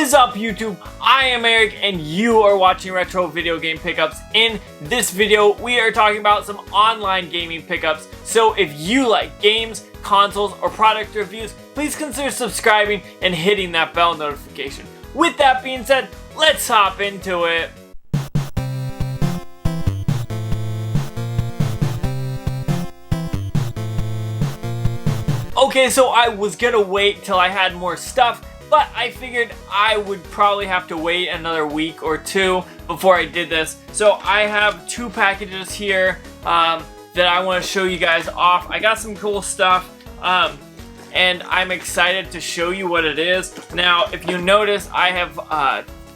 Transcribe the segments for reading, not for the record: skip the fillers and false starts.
What is up, YouTube? I am Eric and you are watching Retro Video Game Pickups. In this video, we are talking about some online gaming pickups. So if you like games, consoles, or product reviews, please consider subscribing and hitting that bell notification. With that being said, let's hop into it. Okay, so I was gonna wait till I had more stuff, but I figured I would probably have to wait another week or two before I did this. So I have two packages here that I want to show you guys off. I got some cool stuff, and I'm excited to show you what it is. Now, if you notice, I have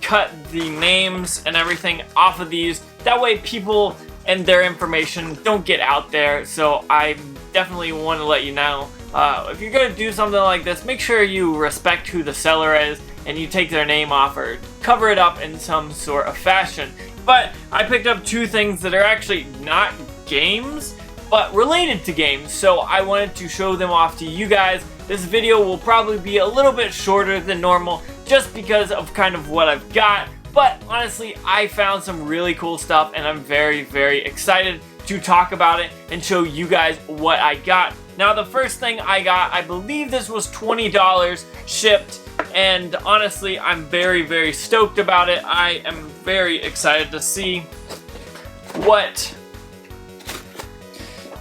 cut the names and everything off of these. That way people and their information don't get out there, so I definitely want to let you know. If you're going to do something like this, make sure you respect who the seller is and you take their name off or cover it up in some sort of fashion. But I picked up two things that are actually not games, but related to games, so I wanted to show them off to you guys. This video will probably be a little bit shorter than normal just because of kind of what I've got, but honestly, I found some really cool stuff and I'm very, very excited to talk about it and show you guys what I got. Now, the first thing I got, I believe this was $20 shipped, and honestly, I'm very, very stoked about it. I am very excited to see what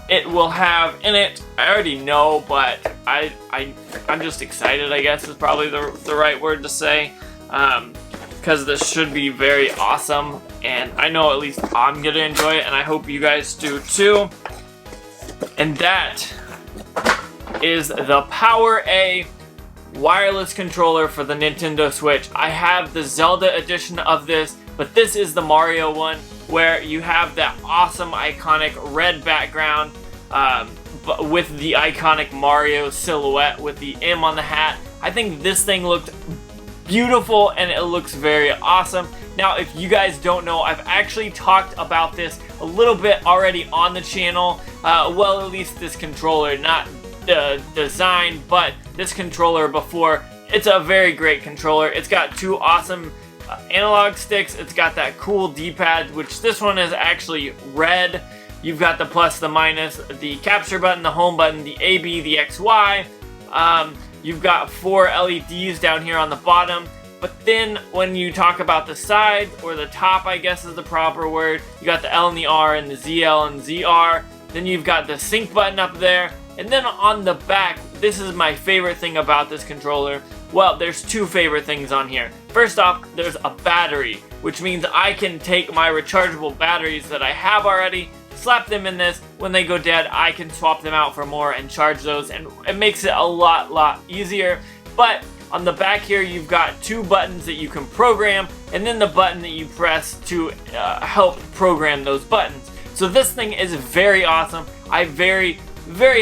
it will have in it. I already know, but I'm just excited, I guess is probably the right word to say, because this should be very awesome, and I know at least I'm gonna enjoy it, and I hope you guys do too. And that is the Power A wireless controller for the Nintendo Switch. I have the Zelda edition of this, but this is the Mario one, where you have that awesome iconic red background but with the iconic Mario silhouette with the M on the hat. I think this thing looked beautiful and it looks very awesome. Now, if you guys don't know, I've actually talked about this a little bit already on the channel. Well, at least this controller, not the design, but this controller before. It's a very great controller. It's got two awesome analog sticks. It's got that cool D-pad, which this one is actually red. You've got the plus, the minus, the capture button, the home button, the A, B, the X, Y. You've got 4 LEDs down here on the bottom. But then when you talk about the sides, or the top, I guess is the proper word, you got the L and the R and the ZL and ZR. Then you've got the sync button up there. And then on the back, this is my favorite thing about this controller. Well, there's two favorite things on here. First off, there's a battery, which means I can take my rechargeable batteries that I have already, slap them in this. When they go dead, I can swap them out for more and charge those, and it makes it a lot easier. But on the back here, you've got two buttons that you can program, and then the button that you press to help program those buttons. So this thing is very awesome. I very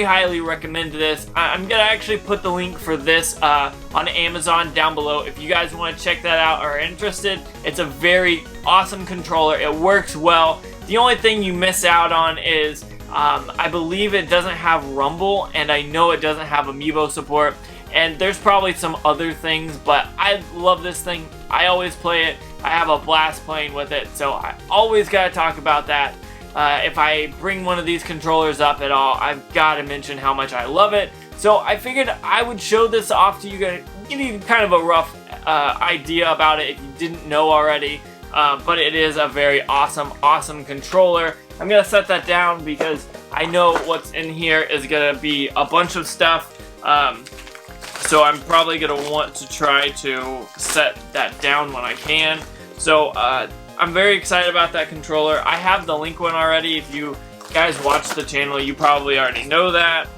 highly recommend this. I'm gonna actually put the link for this on Amazon down below if you guys want to check that out or are interested. It's a very awesome controller. It works well. The only thing you miss out on is I believe it doesn't have Rumble, and I know it doesn't have amiibo support, and there's probably some other things, but I love this thing. I always play it. I have a blast playing with it, so I always gotta talk about that. If I bring one of these controllers up at all, I've got to mention how much I love it. So I figured I would show this off to you guys, give you kind of a rough idea about it if you didn't know already. But it is a very awesome controller. I'm going to set that down because I know what's in here is going to be a bunch of stuff. So I'm probably going to want to try to set that down when I can. So I'm very excited about that controller. I have the Link one already. If you guys watch the channel, you probably already know that.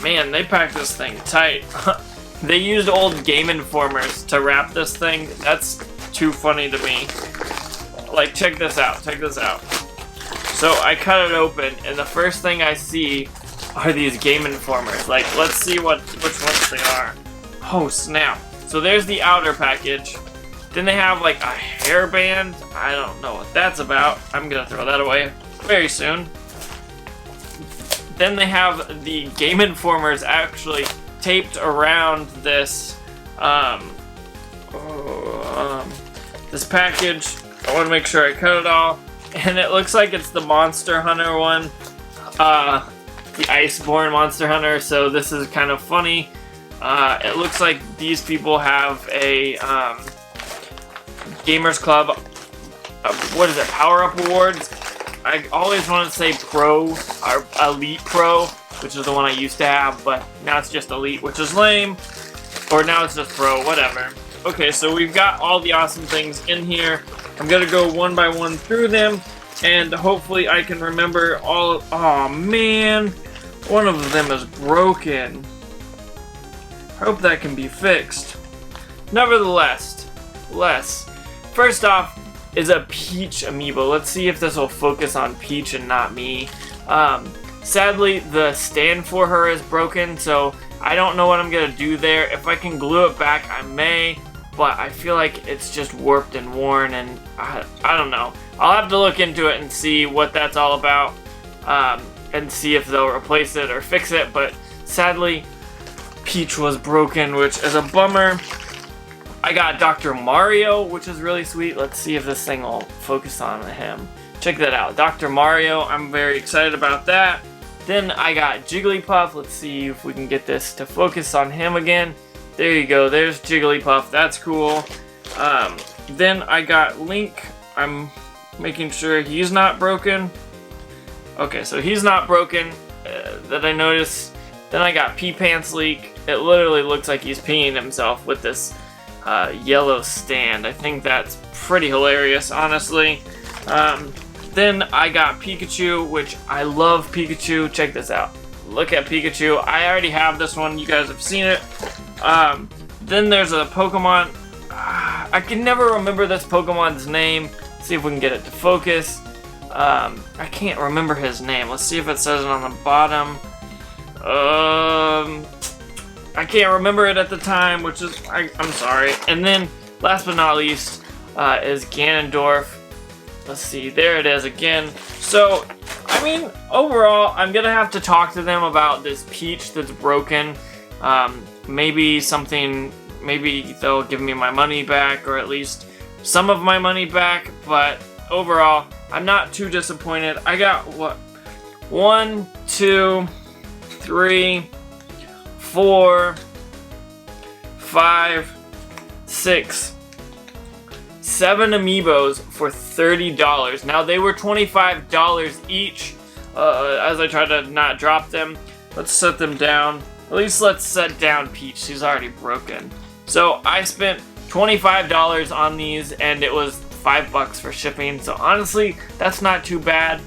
Man, they packed this thing tight. They used old Game Informers to wrap this thing. That's too funny to me. Like, check this out. Check this out. So I cut it open, and the first thing I see are these Game Informers. Like, let's see which ones they are. Oh, snap. So there's the outer package. Then they have like a hairband. I don't know what that's about. I'm gonna throw that away very soon. Then they have the Game Informers actually taped around this this package. I want to make sure I cut it all. And it looks like it's the Monster Hunter one. The Iceborne Monster Hunter, so this is kind of funny. It looks like these people have a Gamers Club, what is it, Power Up Awards? I always want to say Pro, or Elite Pro, which is the one I used to have, but now it's just Elite, which is lame. Or now it's just Pro, whatever. Okay, so we've got all the awesome things in here. I'm gonna go one by one through them, and hopefully I can remember all. Oh man, one of them is broken. I hope that can be fixed. Nevertheless, first off is a Peach amiibo. Let's see if this will focus on Peach and not me. Sadly, the stand for her is broken, so I don't know what I'm gonna do there. If I can glue it back, I may, but I feel like it's just warped and worn, and I don't know. I'll have to look into it and see what that's all about, and see if they'll replace it or fix it, but sadly, Peach was broken, which is a bummer. I got Dr. Mario, which is really sweet. Let's see if this thing will focus on him. Check that out, Dr. Mario. I'm very excited about that. Then I got Jigglypuff. Let's see if we can get this to focus on him again. There you go, there's Jigglypuff, that's cool. Then I got Link. I'm making sure he's not broken. Okay, so he's not broken, that I noticed. Then I got Pee Pants Leak. It literally looks like he's peeing himself with this yellow stand. I think that's pretty hilarious, honestly. Then I got Pikachu, which I love Pikachu. Check this out. Look at Pikachu. I already have this one. You guys have seen it. Then there's a Pokemon. I can never remember this Pokemon's name. See if we can get it to focus. I can't remember his name. Let's see if it says it on the bottom. I can't remember it at the time, which is, I'm sorry. And then, last but not least, is Ganondorf. Let's see, there it is again. So, I mean, overall, I'm gonna have to talk to them about this Peach that's broken. Maybe they'll give me my money back, or at least some of my money back, but overall, I'm not too disappointed. I got, what, 1, 2, 3, 4, 5, 6, 7 amiibos for $30. Now they were $25 each, as I try to not drop them. Let's set them down. At least let's set down Peach, she's already broken. So I spent $25 on these, and it was $5 for shipping, so honestly, that's not too bad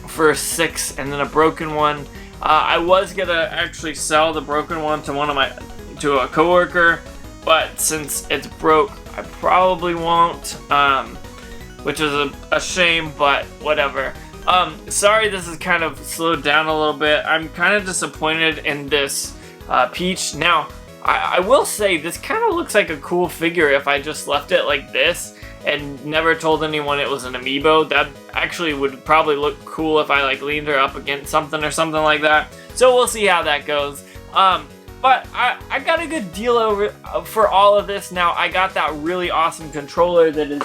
for 6 and then a broken one. I was gonna actually sell the broken one to a coworker, but since it's broke, I probably won't, which is a shame, but whatever. Sorry this is kind of slowed down a little bit. I'm kind of disappointed in this Peach. Now, I will say this kind of looks like a cool figure if I just left it like this and never told anyone it was an amiibo. That actually would probably look cool if I like leaned her up against something or something like that. So we'll see how that goes. But I got a good deal for all of this. Now I got that really awesome controller that is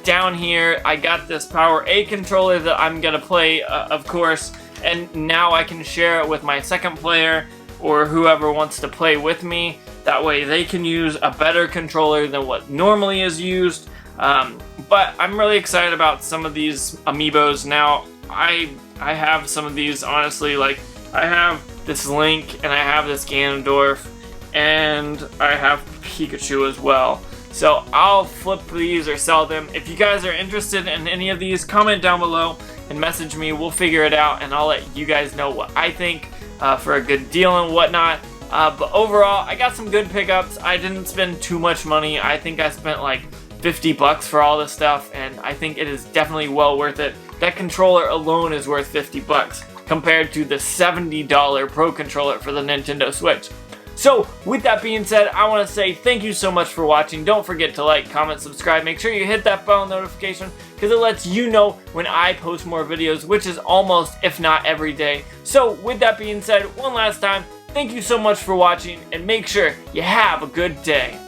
down here. I got this Power A controller that I'm gonna play, of course, and now I can share it with my second player or whoever wants to play with me. That way they can use a better controller than what normally is used. But I'm really excited about some of these amiibos. Now, I have some of these, honestly, like, I have this Link, and I have this Ganondorf, and I have Pikachu as well. So I'll flip these or sell them. If you guys are interested in any of these, comment down below and message me. We'll figure it out, and I'll let you guys know what I think for a good deal and whatnot. But overall, I got some good pickups. I didn't spend too much money. I think I spent like $50 for all this stuff, and I think it is definitely well worth it. That controller alone is worth $50 compared to the $70 Pro controller for the Nintendo Switch. So, with that being said, I want to say thank you so much for watching. Don't forget to like, comment, subscribe. Make sure you hit that bell notification because it lets you know when I post more videos, which is almost, if not every day. So, with that being said, one last time, thank you so much for watching, and make sure you have a good day.